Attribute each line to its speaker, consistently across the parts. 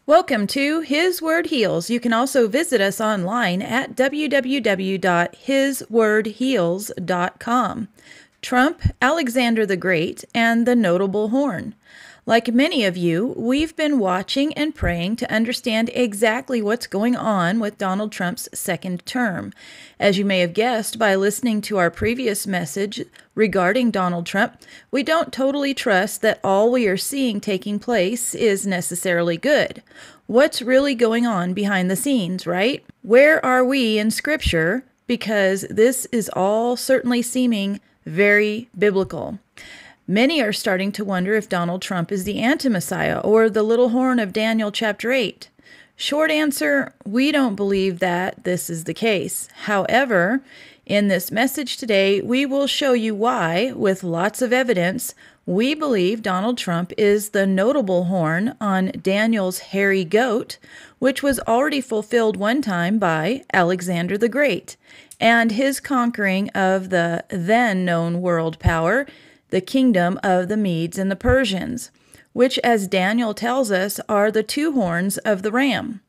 Speaker 1: Welcome to His Word Heals. You can also visit us online at www.hiswordheals.com. Trump, Alexander the Great, and the Notable Horn. Like many of you, we've been watching and praying to understand exactly what's going on with Donald Trump's second term. As you may have guessed by listening to our previous message regarding Donald Trump, we don't totally trust that all we are seeing taking place is necessarily good. What's really going on behind the scenes, right? Where are we in Scripture? Because this is all certainly seeming very biblical. Many are starting to wonder if Donald Trump is the anti-Messiah or the little horn of Daniel chapter 8. Short answer, we don't believe that this is the case. However, in this message today, we will show you why, with lots of evidence, we believe Donald Trump is the notable horn on Daniel's hairy goat, which was already fulfilled one time by Alexander the Great, and his conquering of the then known world power, the kingdom of the Medes and the Persians, which, as Daniel tells us, are the two horns of the ram.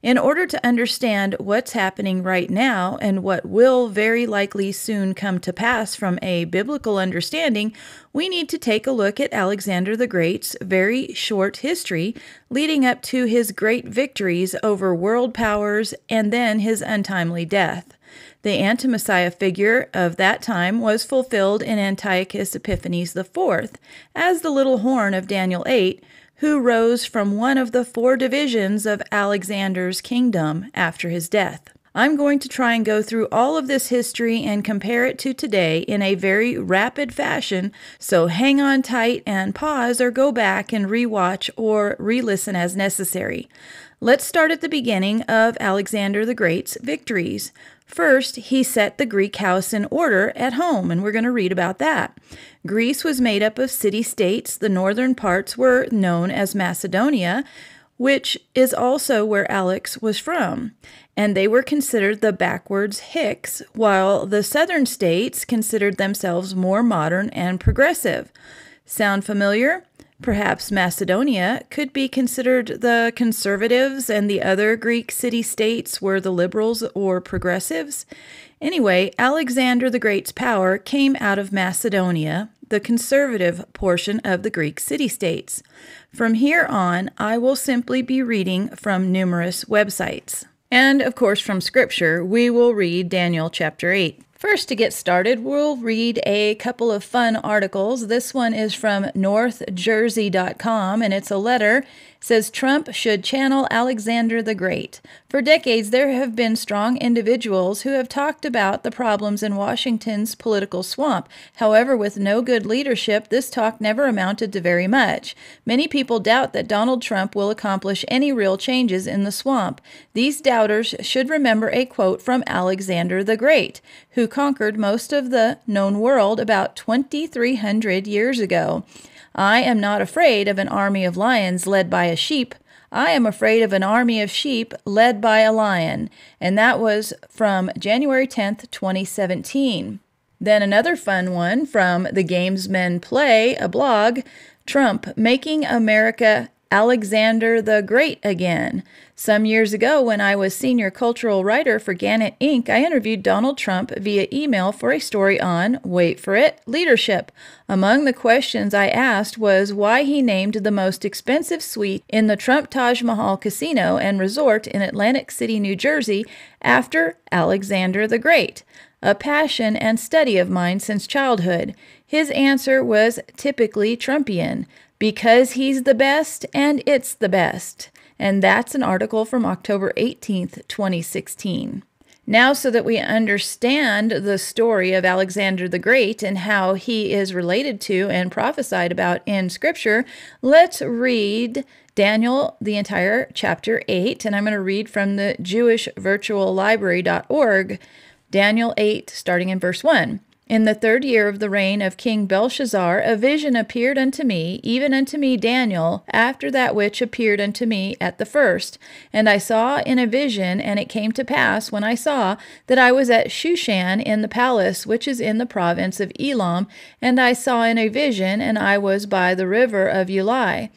Speaker 1: In order to understand what's happening right now and what will very likely soon come to pass from a biblical understanding, we need to take a look at Alexander the Great's very short history leading up to his great victories over world powers and then his untimely death. The anti-Messiah figure of that time was fulfilled in Antiochus Epiphanes IV as the little horn of Daniel 8, who rose from one of the four divisions of Alexander's kingdom after his death. I'm going to try and go through all of this history and compare it to today in a very rapid fashion, so hang on tight and pause or go back and rewatch or re-listen as necessary. Let's start at the beginning of Alexander the Great's victories. First, he set the Greek house in order at home, and we're going to read about that. Greece was made up of city-states. The northern parts were known as Macedonia, which is also where Alex was from, and they were considered the backwards Hicks, while the southern states considered themselves more modern and progressive. Sound familiar? Perhaps Macedonia could be considered the conservatives and the other Greek city-states were the liberals or progressives. Anyway, Alexander the Great's power came out of Macedonia, the conservative portion of the Greek city-states. From here on, I will simply be reading from numerous websites. And, of course, from Scripture, we will read Daniel chapter 8. First, to get started, we'll read a couple of fun articles. This one is from NorthJersey.com, and it's a letter. It says, Trump should channel Alexander the Great. For decades, there have been strong individuals who have talked about the problems in Washington's political swamp. However, with no good leadership, this talk never amounted to very much. Many people doubt that Donald Trump will accomplish any real changes in the swamp. These doubters should remember a quote from Alexander the Great, who conquered most of the known world about 2,300 years ago. I am not afraid of an army of lions led by a sheep. I am afraid of an army of sheep led by a lion. And that was from January 10th, 2017. Then another fun one from The Gamesmen Play, a blog, Trump making America Alexander the Great again. Some years ago, when I was senior cultural writer for Gannett Inc., I interviewed Donald Trump via email for a story on, wait for it, leadership. Among the questions I asked was why he named the most expensive suite in the Trump Taj Mahal Casino and Resort in Atlantic City, New Jersey, after Alexander the Great, a passion and study of mine since childhood. His answer was typically Trumpian, because he's the best and it's the best. And that's an article from October 18th, 2016. Now, so that we understand the story of Alexander the Great and how he is related to and prophesied about in Scripture, let's read Daniel, the entire chapter 8. And I'm going to read from the jewishvirtuallibrary.org, Daniel 8, starting in verse 1. In the 3rd year of the reign of King Belshazzar, a vision appeared unto me, even unto me Daniel, after that which appeared unto me at the first. And I saw in a vision, and it came to pass, when I saw, that I was at Shushan in the palace, which is in the province of Elam, and I saw in a vision, and I was by the river of Ulai.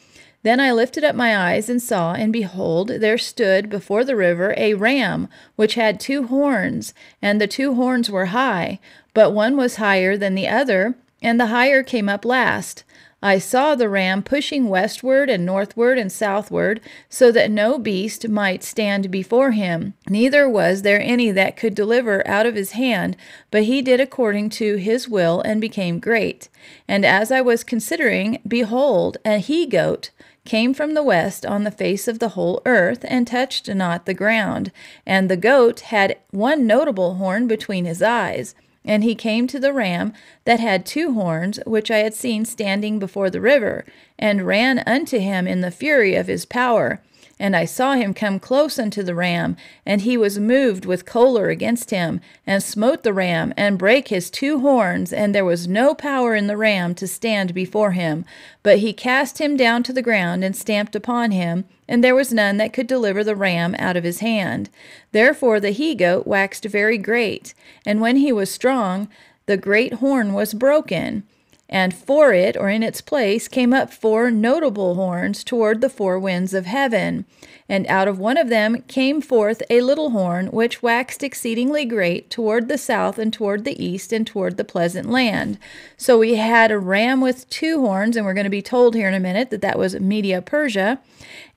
Speaker 1: Then I lifted up my eyes and saw, and behold, there stood before the river a ram, which had 2 horns, and the 2 horns were high, but one was higher than the other, and the higher came up last. I saw the ram pushing westward and northward and southward, so that no beast might stand before him. Neither was there any that could deliver out of his hand, but he did according to his will, and became great. And as I was considering, behold, a he-goat came from the west on the face of the whole earth, and touched not the ground. And the goat had 1 notable horn between his eyes. And he came to the ram that had 2 horns, which I had seen standing before the river, and ran unto him in the fury of his power. And I saw him come close unto the ram, and he was moved with choler against him, and smote the ram, and brake his 2 horns, and there was no power in the ram to stand before him. But he cast him down to the ground, and stamped upon him, and there was none that could deliver the ram out of his hand. Therefore the he-goat waxed very great, and when he was strong, the great horn was broken. And for it, or in its place, came up 4 notable horns toward the 4 winds of heaven. And out of one of them came forth a little horn, which waxed exceedingly great toward the south, and toward the east, and toward the pleasant land. So we had a ram with 2 horns, and we're going to be told here in a minute that that was Media Persia.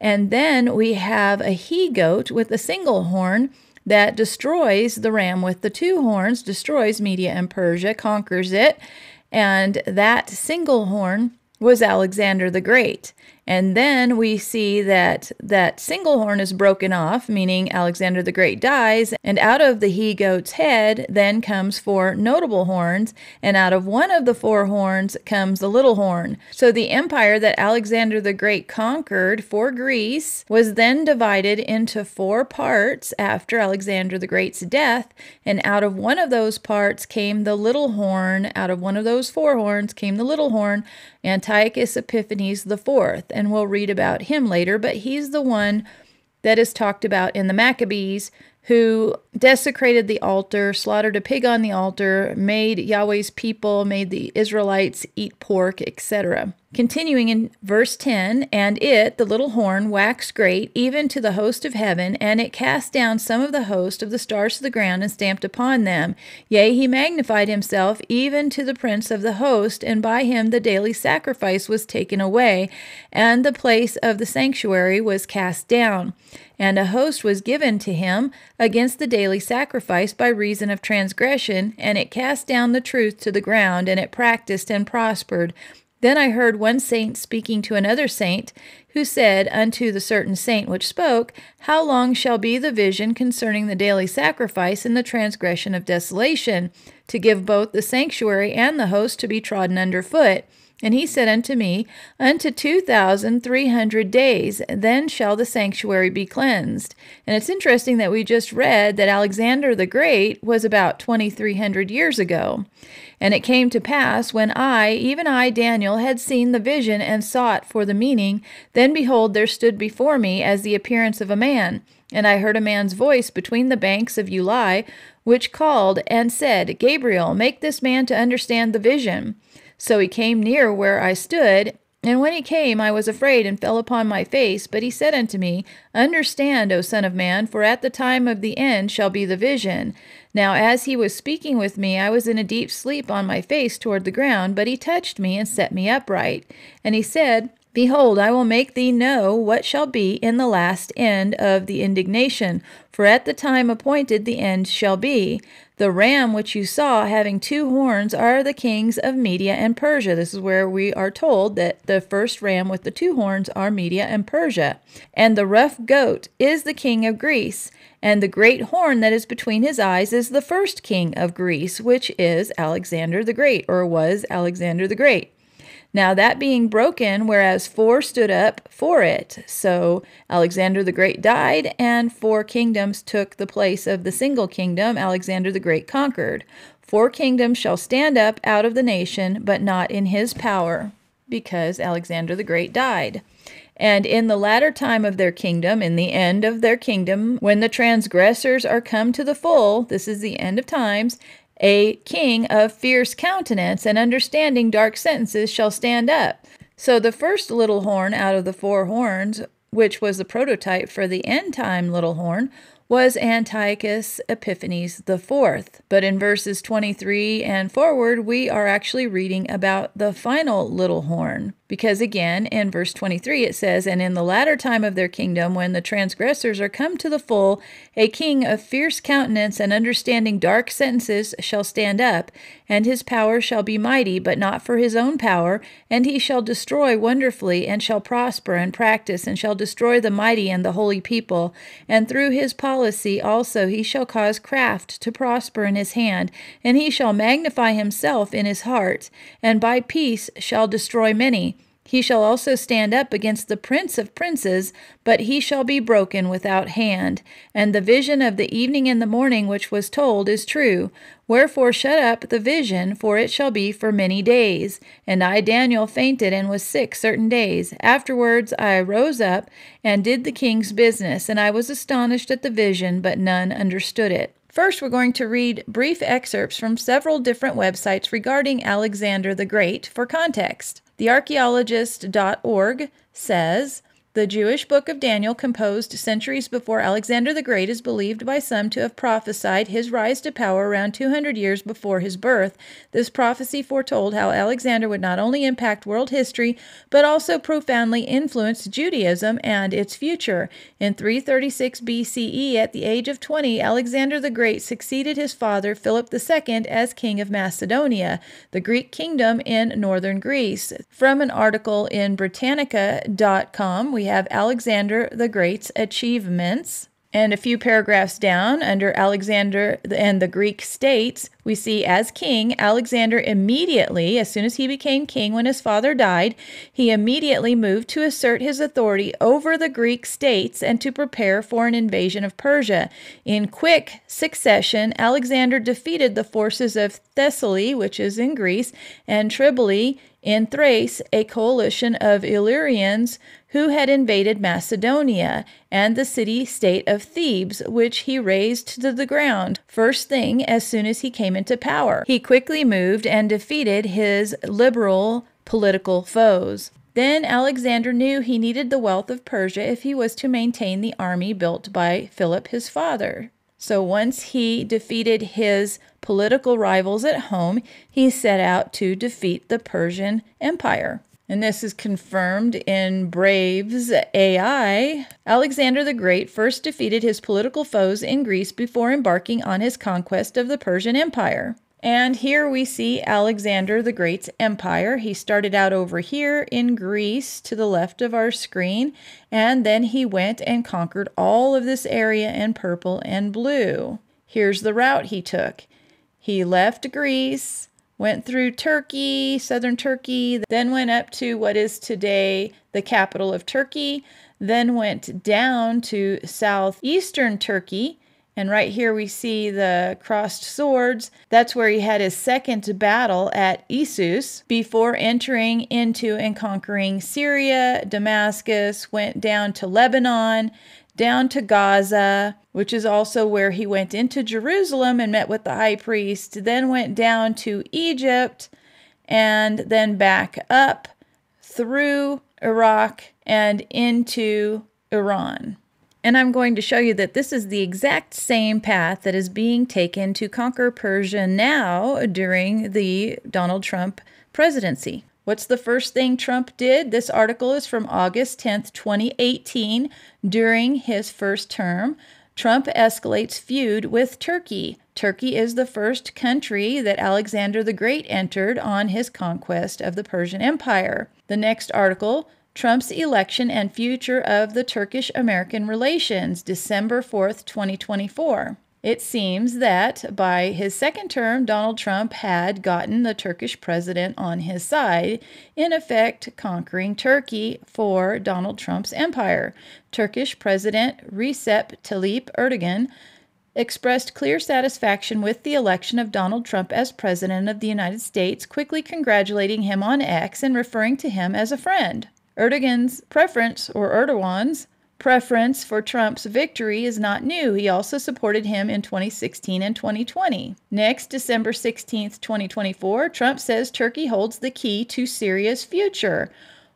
Speaker 1: And then we have a he-goat with a single horn that destroys the ram with the 2 horns, destroys Media and Persia, conquers it. And that single horn was Alexander the Great. And then we see that that single horn is broken off, meaning Alexander the Great dies, and out of the he-goat's head then comes 4 notable horns, and out of one of the 4 horns comes the little horn. So the empire that Alexander the Great conquered for Greece was then divided into 4 parts after Alexander the Great's death, and out of one of those parts came the little horn. Out of one of those 4 horns came the little horn, Antiochus Epiphanes IV, and we'll read about him later, but he's the one that is talked about in the Maccabees, who desecrated the altar, slaughtered a pig on the altar, made Yahweh's people, made the Israelites eat pork, etc. Continuing in verse 10, and it, the little horn, waxed great, even to the host of heaven, and it cast down some of the host of the stars to the ground, and stamped upon them. Yea, he magnified himself even to the prince of the host, and by him the daily sacrifice was taken away, and the place of the sanctuary was cast down. And a host was given to him against the daily sacrifice by reason of transgression, and it cast down the truth to the ground, and it practiced and prospered. Then I heard one saint speaking to another saint, who said unto the certain saint which spoke, How long shall be the vision concerning the daily sacrifice and the transgression of desolation, to give both the sanctuary and the host to be trodden under foot? And he said unto me, Unto 2,300 days, then shall the sanctuary be cleansed. And it's interesting that we just read that Alexander the Great was about 2,300 years ago. And it came to pass, when I, even I, Daniel, had seen the vision and sought for the meaning, then behold, there stood before me as the appearance of a man. And I heard a man's voice between the banks of Ulai, which called and said, Gabriel, make this man to understand the vision. So he came near where I stood, and when he came, I was afraid and fell upon my face. But he said unto me, Understand, O son of man, for at the time of the end shall be the vision. Now as he was speaking with me, I was in a deep sleep on my face toward the ground, but he touched me and set me upright. And he said, Behold, I will make thee know what shall be in the last end of the indignation, for at the time appointed the end shall be. The ram which you saw having 2 horns are the kings of Media and Persia. This is where we are told that the first ram with the 2 horns are Media and Persia. And the rough goat is the king of Greece, and the great horn that is between his eyes is the first king of Greece, which is Alexander the Great, or was Alexander the Great. Now that being broken, whereas 4 stood up for it. So Alexander the Great died, and 4 kingdoms took the place of the single kingdom Alexander the Great conquered. 4 kingdoms shall stand up out of the nation, but not in his power, because Alexander the Great died. And in the latter time of their kingdom, in the end of their kingdom, when the transgressors are come to the full, this is the end of times, a king of fierce countenance and understanding dark sentences shall stand up. So the first little horn out of the four horns, which was the prototype for the end-time little horn, was Antiochus Epiphanes IV. But in verses 23 and forward, we are actually reading about the final little horn. Because again, in verse 23 it says, "And in the latter time of their kingdom, when the transgressors are come to the full, a king of fierce countenance and understanding dark sentences shall stand up, and his power shall be mighty, but not for his own power, and he shall destroy wonderfully, and shall prosper and practice, and shall destroy the mighty and the holy people. And through his policy also he shall cause craft to prosper in his hand, and he shall magnify himself in his heart, and by peace shall destroy many. He shall also stand up against the prince of princes, but he shall be broken without hand. And the vision of the evening and the morning which was told is true. Wherefore shut up the vision, for it shall be for many days. And I, Daniel, fainted and was sick certain days. Afterwards I rose up and did the king's business, and I was astonished at the vision, but none understood it." First, we're going to read brief excerpts from several different websites regarding Alexander the Great for context. TheArchaeologist.org says, "The Jewish book of Daniel, composed centuries before Alexander the Great, is believed by some to have prophesied his rise to power around 200 years before his birth. This prophecy foretold how Alexander would not only impact world history, but also profoundly influence Judaism and its future. In 336 BCE, at the age of 20, Alexander the Great succeeded his father Philip II as king of Macedonia, the Greek kingdom in northern Greece." From an article in Britannica.com, we have Alexander the Great's achievements. And a few paragraphs down, under Alexander and the Greek states, we see as king, Alexander immediately, as soon as he became king when his father died, he immediately moved to assert his authority over the Greek states and to prepare for an invasion of Persia. In quick succession, Alexander defeated the forces of Thessaly, which is in Greece, and Tripoli in Thrace, a coalition of Illyrians who had invaded Macedonia, and the city-state of Thebes, which he razed to the ground. First thing, as soon as he came into power, he quickly moved and defeated his liberal political foes. Then Alexander knew he needed the wealth of Persia if he was to maintain the army built by Philip his father. So once he defeated his political rivals at home, he set out to defeat the Persian Empire. And this is confirmed in Braves AI. Alexander the Great first defeated his political foes in Greece before embarking on his conquest of the Persian Empire. And here we see Alexander the Great's empire. He started out over here in Greece to the left of our screen, and then he went and conquered all of this area in purple and blue. Here's the route he took. He left Greece, went through Turkey, southern Turkey, then went up to what is today the capital of Turkey, then went down to southeastern Turkey, and right here we see the crossed swords. That's where he had his second battle at Issus before entering into and conquering Syria, Damascus, went down to Lebanon, down to Gaza, which is also where he went into Jerusalem and met with the high priest, then went down to Egypt, and then back up through Iraq and into Iran. And I'm going to show you that this is the exact same path that is being taken to conquer Persia now during the Donald Trump presidency. What's the first thing Trump did? This article is from August 10th, 2018. During his first term, Trump escalates feud with Turkey. Turkey is the first country that Alexander the Great entered on his conquest of the Persian Empire. The next article, Trump's election and future of the Turkish-American relations, December 4th, 2024. It seems that by his second term, Donald Trump had gotten the Turkish president on his side, in effect conquering Turkey for Donald Trump's empire. Turkish President Recep Tayyip Erdogan expressed clear satisfaction with the election of Donald Trump as President of the United States, quickly congratulating him on X and referring to him as a friend. Erdogan's preference for Trump's victory is not new. He also supported him in 2016 and 2020. Next, December 16th, 2024, Trump says Turkey holds the key to Syria's future.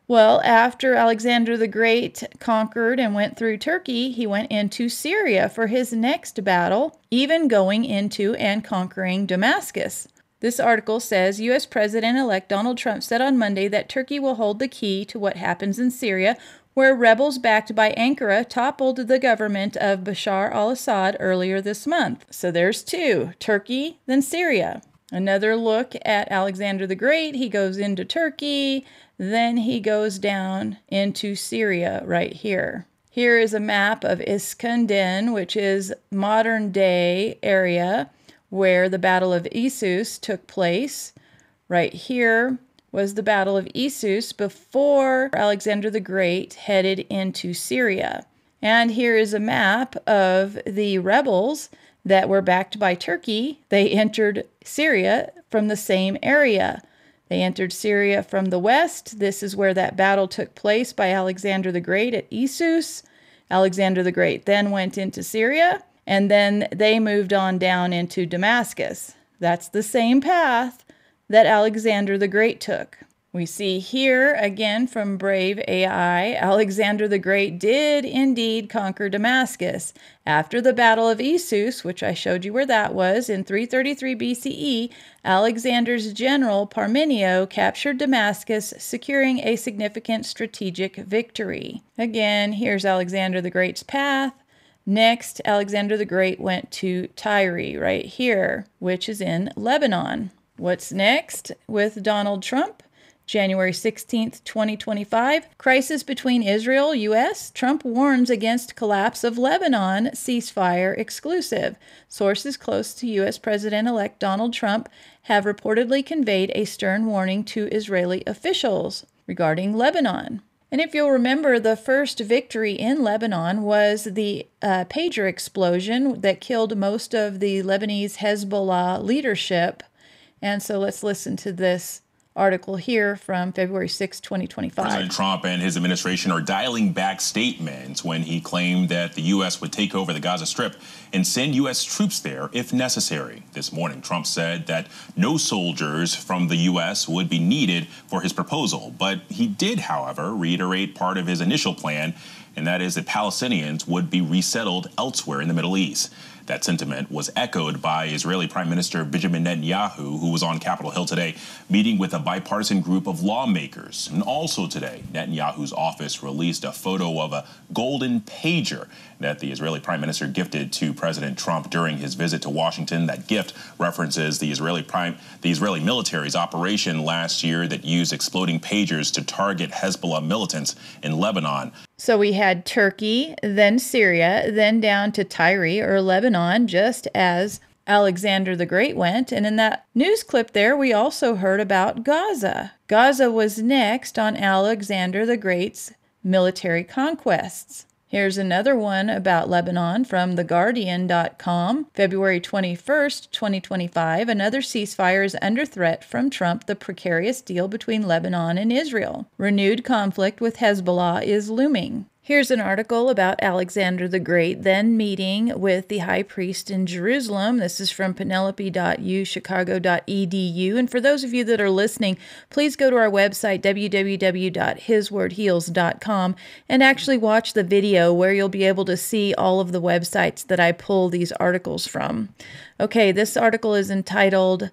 Speaker 1: Well, after Alexander the Great conquered and went through Turkey, he went into Syria for his next battle, even going into and conquering Damascus. This article says U.S. President-elect Donald Trump said on Monday that Turkey will hold the key to what happens in Syria, where rebels backed by Ankara toppled the government of Bashar al-Assad earlier this month. So there's two, Turkey, then Syria. Another look at Alexander the Great. He goes into Turkey, then he goes down into Syria right here. Here is a map of Iskandin, which is modern-day area where the Battle of Issus took place. Right here was the Battle of Issus before Alexander the Great headed into Syria. And here is a map of the rebels that were backed by Turkey. They entered Syria from the same area. They entered Syria from the west. This is where that battle took place by Alexander the Great at Issus. Alexander the Great then went into Syria, and then they moved on down into Damascus. That's the same path that Alexander the Great took. We see here, again from Brave AI, Alexander the Great did indeed conquer Damascus. After the Battle of Issus, which I showed you where that was, in 333 BCE, Alexander's general Parmenio captured Damascus, securing a significant strategic victory. Again, here's Alexander the Great's path. Next, Alexander the Great went to Tyre, right here, which is in Lebanon. What's next with Donald Trump? January 16th, 2025, crisis between Israel, U.S. Trump warns against collapse of Lebanon, ceasefire exclusive. Sources close to U.S. President-elect Donald Trump have reportedly conveyed a stern warning to Israeli officials regarding Lebanon. And if you'll remember, the first victory in Lebanon was the pager explosion that killed most of the Lebanese Hezbollah leadership. And so let's listen to this article here from February 6, 2025.
Speaker 2: President Trump and his administration are dialing back statements when he claimed that the U.S. would take over the Gaza Strip and send U.S. troops there if necessary. This morning, Trump said that no soldiers from the U.S. would be needed for his proposal. But he did, however, reiterate part of his initial plan, and that is that Palestinians would be resettled elsewhere in the Middle East. That sentiment was echoed by Israeli Prime Minister Benjamin Netanyahu, who was on Capitol Hill today, meeting with a bipartisan group of lawmakers. And also today, Netanyahu's office released a photo of a golden pager that the Israeli Prime Minister gifted to President Trump during his visit to Washington. That gift references the Israeli military's operation last year that used exploding pagers to target Hezbollah militants in Lebanon.
Speaker 1: So we had Turkey, then Syria, then down to Tyre or Lebanon, just as Alexander the Great went. And in that news clip there, we also heard about Gaza. Gaza was next on Alexander the Great's military conquests. Here's another one about Lebanon from TheGuardian.com. February 21st, 2025, another ceasefire is under threat from Trump, the precarious deal between Lebanon and Israel. Renewed conflict with Hezbollah is looming. Here's an article about Alexander the Great then meeting with the high priest in Jerusalem. This is from penelope.uchicago.edu. And for those of you that are listening, please go to our website, www.hiswordheals.com, and actually watch the video where you'll be able to see all of the websites that I pull these articles from. Okay, this article is entitled,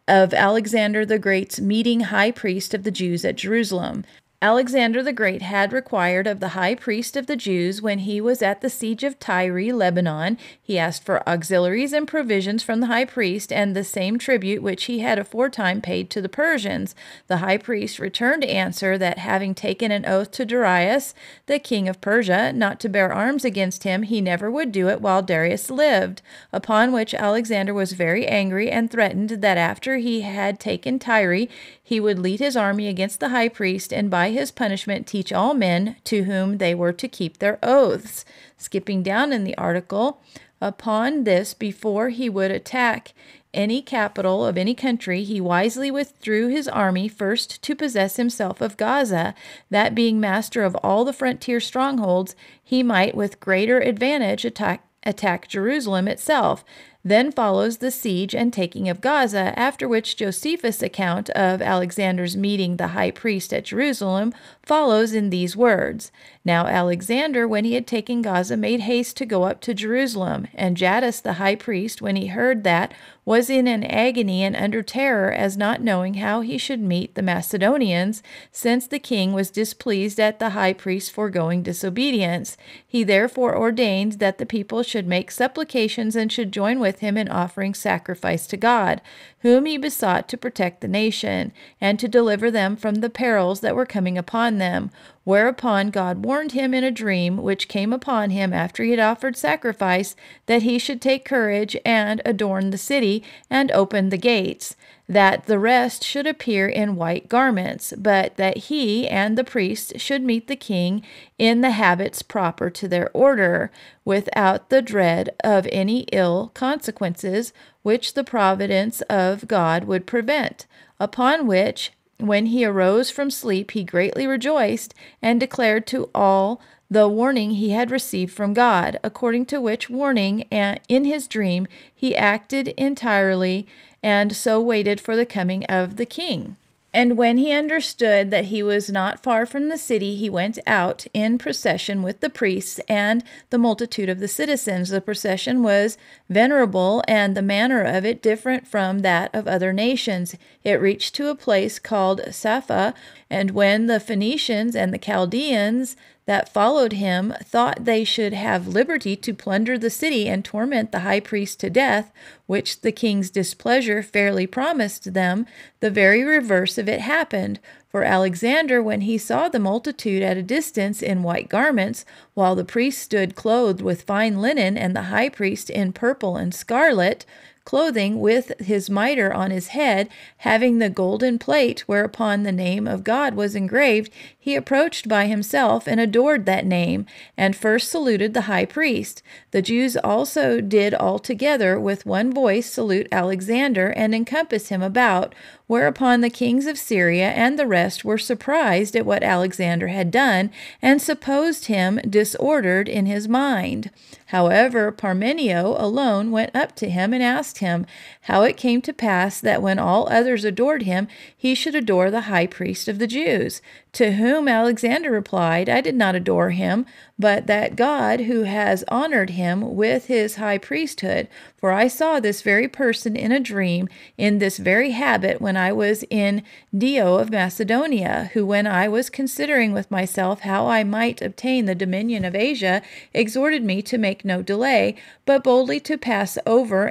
Speaker 1: "Of Alexander the Great's Meeting High Priest of the Jews at Jerusalem." Alexander the Great had required of the high priest of the Jews when he was at the siege of Tyre, Lebanon. He asked for auxiliaries and provisions from the high priest and the same tribute which he had aforetime paid to the Persians. The high priest returned answer that having taken an oath to Darius, the king of Persia, not to bear arms against him, he never would do it while Darius lived. Upon which Alexander was very angry and threatened that after he had taken Tyre, he would lead his army against the high priest and by his punishment teach all men to whom they were to keep their oaths. Skipping down in the article, upon this, before he would attack any capital of any country, he wisely withdrew his army first to possess himself of Gaza, that being master of all the frontier strongholds, he might with greater advantage attack Jerusalem itself. Then follows the siege and taking of Gaza, after which Josephus' account of Alexander's meeting the high priest at Jerusalem follows in these words. Now Alexander, when he had taken Gaza, made haste to go up to Jerusalem, and Jadus the high priest, when he heard that, was in an agony and under terror, as not knowing how he should meet the Macedonians, since the king was displeased at the high priest's foregoing disobedience. He therefore ordained that the people should make supplications and should join with him in offering sacrifice to God, whom he besought to protect the nation, and to deliver them from the perils that were coming upon them. Whereupon God warned him in a dream which came upon him after he had offered sacrifice, that he should take courage and adorn the city and open the gates, that the rest should appear in white garments, but that he and the priests should meet the king in the habits proper to their order, without the dread of any ill consequences which the providence of God would prevent. Upon which, when he arose from sleep, he greatly rejoiced, and declared to all the warning he had received from God, according to which warning in his dream he acted entirely, and so waited for the coming of the king. And when he understood that he was not far from the city, he went out in procession with the priests and the multitude of the citizens. The procession was venerable, and the manner of it different from that of other nations. It reached to a place called Sapha, and when the Phoenicians and the Chaldeans that followed him thought they should have liberty to plunder the city and torment the high priest to death, which the king's displeasure fairly promised them, the very reverse of it happened. For Alexander, when he saw the multitude at a distance in white garments, while the priest stood clothed with fine linen, and the high priest in purple and scarlet clothing, with his mitre on his head, having the golden plate whereupon the name of God was engraved, he approached by himself and adored that name, and first saluted the high priest. The Jews also did all together with one voice salute Alexander and encompass him about, whereupon the kings of Syria and the rest were surprised at what Alexander had done, and supposed him disordered in his mind. However, Parmenio alone went up to him and asked him how it came to pass that when all others adored him, he should adore the high priest of the Jews. To whom Alexander replied, I did not adore him, but that God who has honored him with his high priesthood. For I saw this very person in a dream, in this very habit, when I was in Dio of Macedonia, who, when I was considering with myself how I might obtain the dominion of Asia, exhorted me to make no delay, but boldly to pass over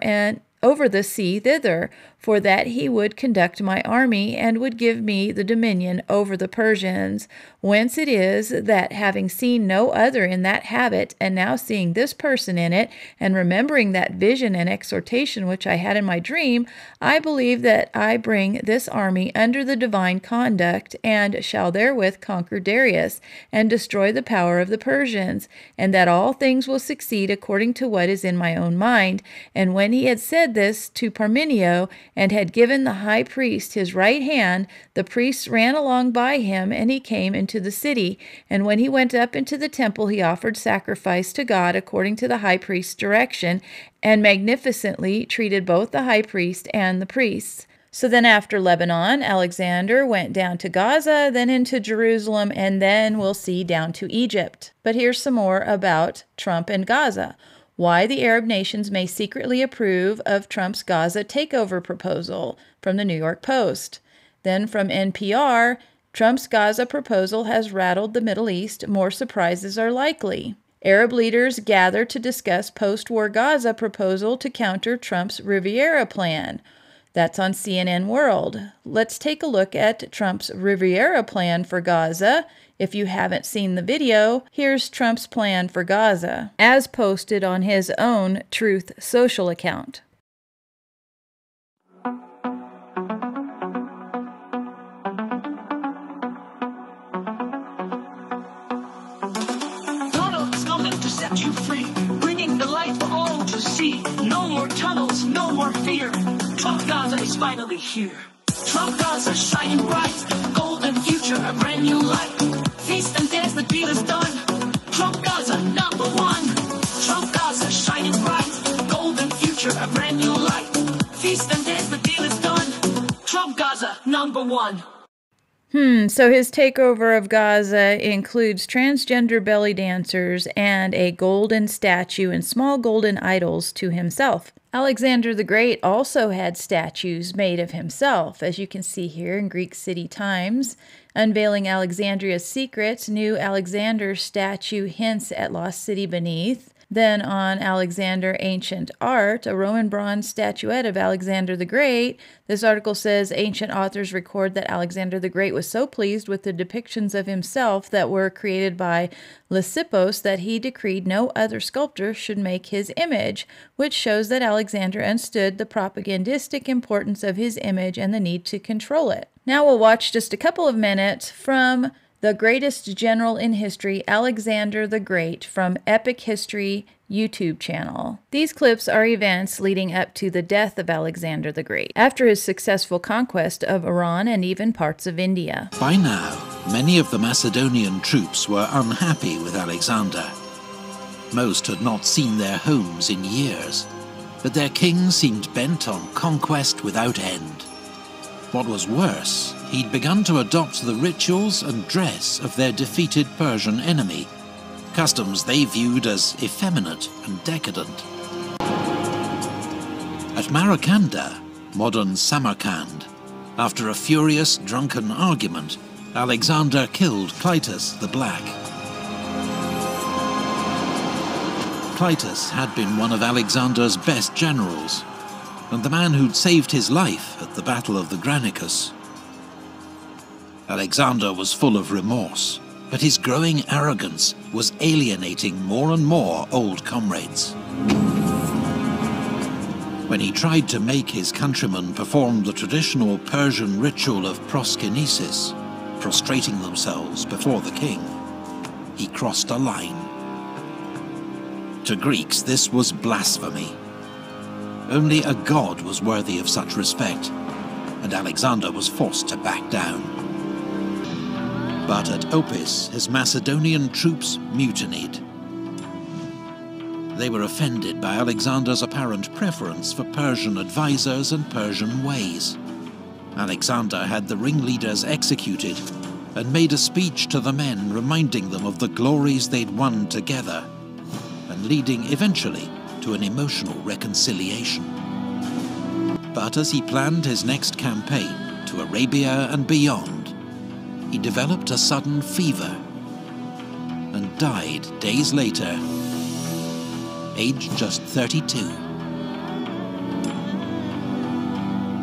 Speaker 1: the sea thither, for that he would conduct my army, and would give me the dominion over the Persians. Whence it is that, having seen no other in that habit, and now seeing this person in it, and remembering that vision and exhortation which I had in my dream, I believe that I bring this army under the divine conduct, and shall therewith conquer Darius, and destroy the power of the Persians, and that all things will succeed according to what is in my own mind. And when he had said this to Parmenio, and had given the high priest his right hand, the priests ran along by him, and he came into the city. And when he went up into the temple, he offered sacrifice to God according to the high priest's direction, and magnificently treated both the high priest and the priests. So then after Lebanon, Alexander went down to Gaza, then into Jerusalem, and then we'll see down to Egypt. But here's some more about Trump and Gaza. Why the Arab nations may secretly approve of Trump's Gaza takeover proposal, from the New York Post. Then from NPR, Trump's Gaza proposal has rattled the Middle East. More surprises are likely. Arab leaders gather to discuss post-war Gaza proposal to counter Trump's Riviera plan. That's on CNN World. Let's take a look at Trump's Riviera plan for Gaza. If you haven't seen the video, here's Trump's plan for Gaza, as posted on his own Truth Social account.
Speaker 3: Donald's coming to set you free, bringing the light for all to see. No more tunnels, no more fear. Trump Gaza is finally here. Trump Gaza shining bright, golden future, a brand new light. Feast and dance, the deal is done. Trump Gaza #1. Trump Gaza shining bright, golden future, a brand one.
Speaker 1: So his takeover of Gaza includes transgender belly dancers and a golden statue and small golden idols to himself. Alexander the Great also had statues made of himself, as you can see here in Greek City Times. Unveiling Alexandria's secrets, new Alexander statue hints at lost city beneath. Then on Alexander Ancient Art, a Roman bronze statuette of Alexander the Great. This article says ancient authors record that Alexander the Great was so pleased with the depictions of himself that were created by Lysippos that he decreed no other sculptor should make his image, which shows that Alexander understood the propagandistic importance of his image and the need to control it. Now we'll watch just a couple of minutes from The Greatest General in History, Alexander the Great, from Epic History YouTube channel. These clips are events leading up to the death of Alexander the Great, after his successful conquest of Iran and even parts of India.
Speaker 4: By now, many of the Macedonian troops were unhappy with Alexander. Most had not seen their homes in years, but their king seemed bent on conquest without end. What was worse, he'd begun to adopt the rituals and dress of their defeated Persian enemy, customs they viewed as effeminate and decadent. At Marakanda, modern Samarkand, after a furious drunken argument, Alexander killed Clytus the Black. Clytus had been one of Alexander's best generals, and the man who'd saved his life at the Battle of the Granicus. Alexander was full of remorse, but his growing arrogance was alienating more and more old comrades. When he tried to make his countrymen perform the traditional Persian ritual of proskynesis, prostrating themselves before the king, he crossed a line. To Greeks, this was blasphemy. Only a god was worthy of such respect, and Alexander was forced to back down. But at Opis, his Macedonian troops mutinied. They were offended by Alexander's apparent preference for Persian advisors and Persian ways. Alexander had the ringleaders executed and made a speech to the men reminding them of the glories they'd won together, and leading eventually to an emotional reconciliation. But as he planned his next campaign to Arabia and beyond, he developed a sudden fever and died days later, aged just 32.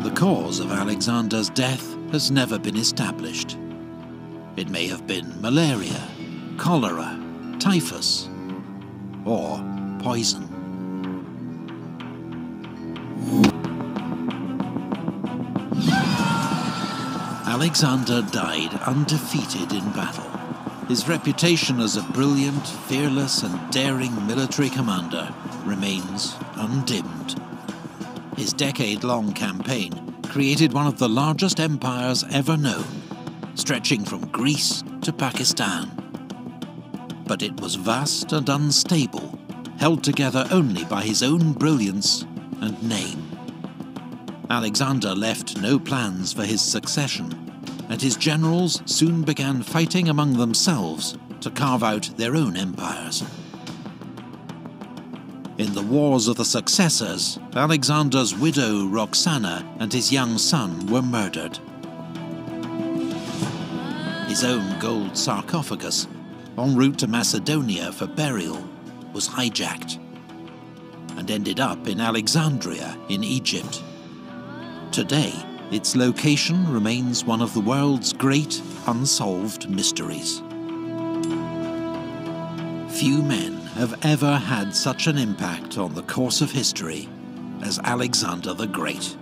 Speaker 4: The cause of Alexander's death has never been established. It may have been malaria, cholera, typhus, or poison. Alexander died undefeated in battle. His reputation as a brilliant, fearless and daring military commander remains undimmed. His decade-long campaign created one of the largest empires ever known, stretching from Greece to Pakistan. But it was vast and unstable, held together only by his own brilliance and name. Alexander left no plans for his succession, and his generals soon began fighting among themselves to carve out their own empires. In the Wars of the Successors, Alexander's widow Roxana and his young son were murdered. His own gold sarcophagus, en route to Macedonia for burial, was hijacked and ended up in Alexandria in Egypt. Today, its location remains one of the world's great unsolved mysteries. Few men have ever had such an impact on the course of history as Alexander the Great.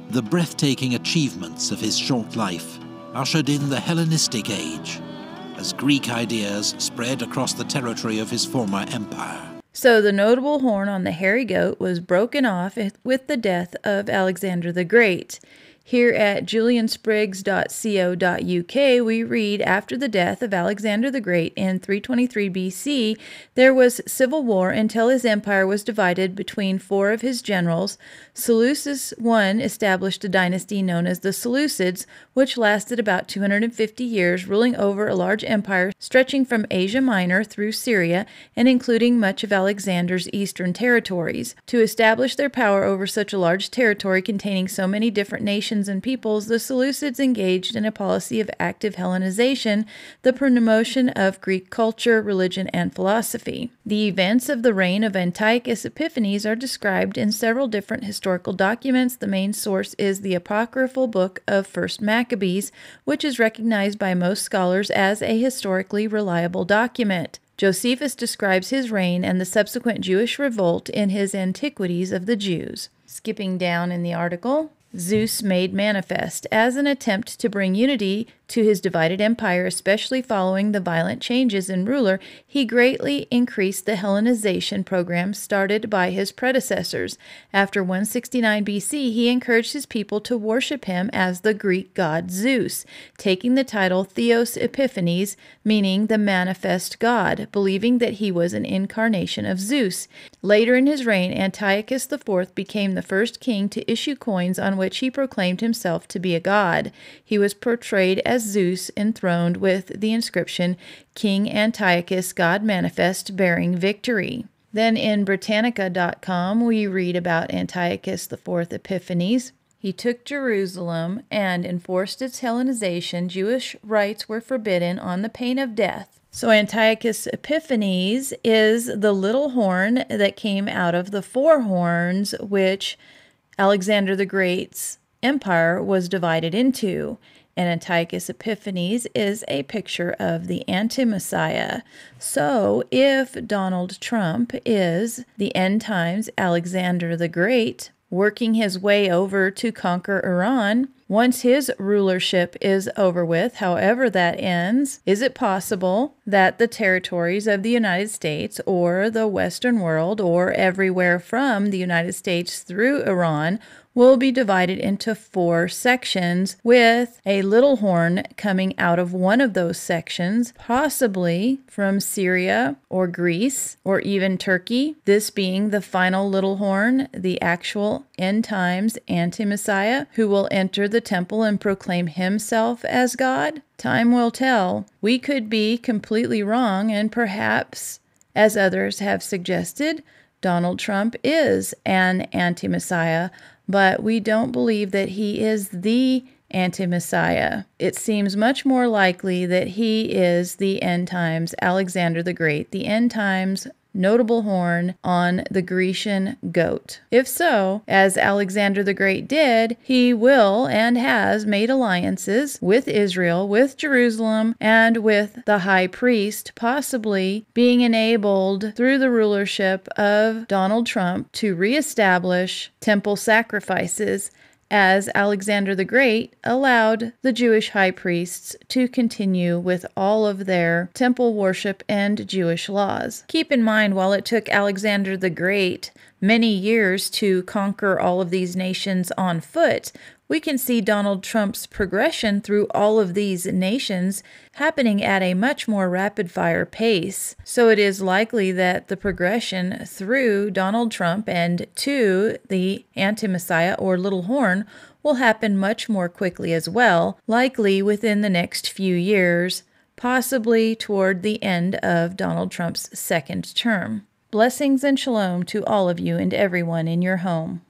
Speaker 4: The breathtaking achievements of his short life ushered in the Hellenistic Age, as Greek ideas spread across the territory of his former empire.
Speaker 1: So the notable horn on the hairy goat was broken off with the death of Alexander the Great. Here at julianspriggs.co.uk, we read, after the death of Alexander the Great in 323 BC, there was civil war until his empire was divided between four of his generals. Seleucus I established a dynasty known as the Seleucids, which lasted about 250 years, ruling over a large empire stretching from Asia Minor through Syria and including much of Alexander's eastern territories. To establish their power over such a large territory containing so many different nations and peoples, the Seleucids engaged in a policy of active Hellenization, the promotion of Greek culture, religion, and philosophy. The events of the reign of Antiochus Epiphanes are described in several different historical documents. The main source is the apocryphal book of First Maccabees, which is recognized by most scholars as a historically reliable document. Josephus describes his reign and the subsequent Jewish revolt in his Antiquities of the Jews. Skipping down in the article, Zeus made manifest. As an attempt to bring unity to his divided empire, especially following the violent changes in ruler, he greatly increased the Hellenization program started by his predecessors. After 169 BC, he encouraged his people to worship him as the Greek god Zeus, taking the title Theos Epiphanes, meaning the manifest god, believing that he was an incarnation of Zeus. Later in his reign, Antiochus IV became the first king to issue coins on which he proclaimed himself to be a god. He was portrayed as Zeus enthroned with the inscription, King Antiochus, God Manifest, bearing victory. Then in Britannica.com, we read about Antiochus IV Epiphanes. He took Jerusalem and enforced its Hellenization. Jewish rites were forbidden on the pain of death. So Antiochus Epiphanes is the little horn that came out of the four horns which Alexander the Great's empire was divided into. And Antiochus Epiphanes is a picture of the anti-Messiah. So if Donald Trump is the end times Alexander the Great, working his way over to conquer Iran, once his rulership is over with, however that ends, is it possible that the territories of the United States or the Western world or everywhere from the United States through Iran will be divided into four sections, with a little horn coming out of one of those sections, possibly from Syria or Greece or even Turkey, this being the final little horn, the actual end times anti-Messiah, who will enter the temple and proclaim himself as God? Time will tell. We could be completely wrong, and perhaps, as others have suggested, Donald Trump is an anti-Messiah, but we don't believe that he is the anti-Messiah. It seems much more likely that he is the end times Alexander the Great, the end times notable horn on the Grecian goat. If so, as Alexander the Great did, he will and has made alliances with Israel, with Jerusalem, and with the high priest, possibly being enabled through the rulership of Donald Trump to reestablish temple sacrifices, as Alexander the Great allowed the Jewish high priests to continue with all of their temple worship and Jewish laws. Keep in mind, while it took Alexander the Great many years to conquer all of these nations on foot, we can see Donald Trump's progression through all of these nations happening at a much more rapid-fire pace. So it is likely that the progression through Donald Trump and to the anti-Messiah or little horn will happen much more quickly as well, likely within the next few years, possibly toward the end of Donald Trump's second term. Blessings and shalom to all of you and everyone in your home.